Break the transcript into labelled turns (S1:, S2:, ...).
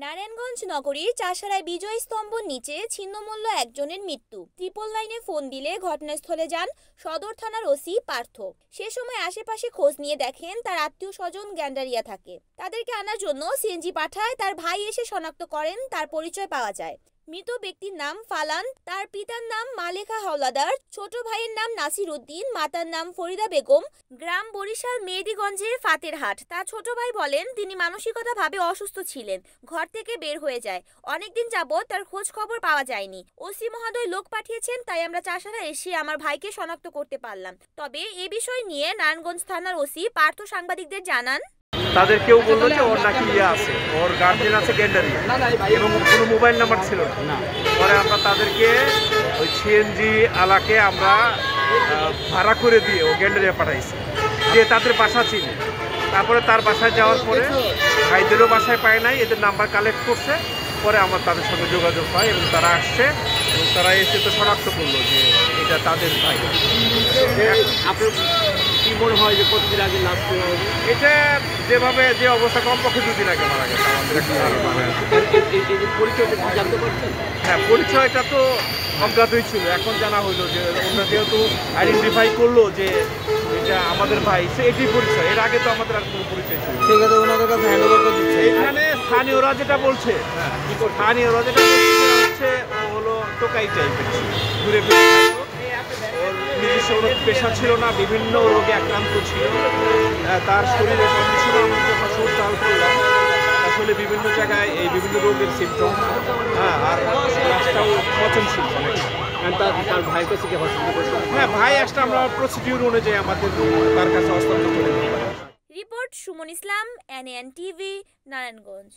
S1: নারায়ণগঞ্জ নগরীর চাষারায় বিজয় স্তম্ভর নিচে ছিন্নমূল্য একজনের মৃত্যু। ট্রিপল লাইনে ফোন দিলে ঘটনাস্থলে যান সদর থানার ওসি পার্থ। সে সময় আশেপাশে খোঁজ নিয়ে দেখেন তার আত্মীয় স্বজন গ্যান্ডারিয়া থাকে। তাদেরকে আনার জন্য সিএনজি পাঠায়। তার ভাই এসে শনাক্ত করেন, তার পরিচয় পাওয়া যায়। মৃত ব্যক্তির নাম ফালান, তার পিতার নাম মালেকা হাওলাদার, ছোট ভাইয়ের নাম নাসির উদ্দিন, মাতার নাম ফরিদা বেগম। গ্রাম বরিশাল মেহেদিগঞ্জের ফাতেরহাট। তার ছোট ভাই বলেন তিনি মানসিকতাভাবে অসুস্থ ছিলেন, ঘর থেকে বের হয়ে যায়। অনেকদিন যাবৎ তার খোঁজ খবর পাওয়া যায়নি। ওসি মহোদয় লোক পাঠিয়েছেন, তাই আমরা চাষারা এসে আমার ভাইকে শনাক্ত করতে পারলাম। তবে এ বিষয় নিয়ে নারায়ণগঞ্জ থানার ওসি পার্থ সাংবাদিকদের জানান,
S2: তাদের কেউ বললো যে ওর নাকি আছে, ওর গার্জেন আছে গ্যান্ডারিয়া, এবং কোনো মোবাইল নাম্বার ছিল না। পরে আমরা তাদেরকে ওই সিএনজি আলাকে আমরা ভাড়া করে দিয়ে ও গ্যান্ডারিয়া পাঠাইছি, যে তাদের বাসা চিনি। তারপরে তার বাসায় যাওয়ার পরে ভাইদেরও বাসায় পায় নাই, এদের নাম্বার কালেক্ট করছে। পরে আমার তাদের সঙ্গে যোগাযোগ হয় এবং তারা আসছে এবং তারা এসে তো শনাক্ত করলো যে এটা তাদের ভাই।
S3: আপনার কি মনে হয় যে কতদিন আগে লাশ পাওয়া হবে?
S2: এটা যেভাবে যে অবস্থা, কমপক্ষে 2 দিন আগে মারা গেছে আমাদের
S3: পরিচয়টা জানতে পারছেন?
S2: হ্যাঁ, পরিচয়টা তো অজ্ঞাতই ছিল। এখন জানা হলো যে ওনারা যেহেতু আইডেন্টিফাই করলো যে এটা আমাদের ভাই, সে এটাই পরিচয়। এর আগে তো আমাদের আর কোনো পরিচয় ছিল।
S3: ঠিক আছে, ওনাদের কাছে হ্যান্ড ওভার করে দিচ্ছে।
S2: এখানে স্থানীয়রা যেটা বলছে, স্থানীয়রা যেটা বলছে সেটা হচ্ছে ও হলো টোকাই টাইপের, ঘুরে ফিরে থাকতো। ওর নিজস্ব কোনো পেশা ছিল না, বিভিন্ন রোগে আক্রান্ত ছিল। তার শরীরের কন্ডিশন আমি যখন সুরতাল করলাম, আসলে বিভিন্ন জায়গায় এই বিভিন্ন রোগের সিমটম। আর লাশটাও পচনশীল অনেক।
S3: তার ভাইয়ের কাছে কি হসপিটাল করছে?
S2: হ্যাঁ, ভাই আসলে আমরা প্রসিডিউর অনুযায়ী আমাদের তার কাছে হস্তান্তর করে দিতে পারি।
S1: রিপোর্ট সুমন ইসলাম, NAN টিভি, নারায়ণগঞ্জ।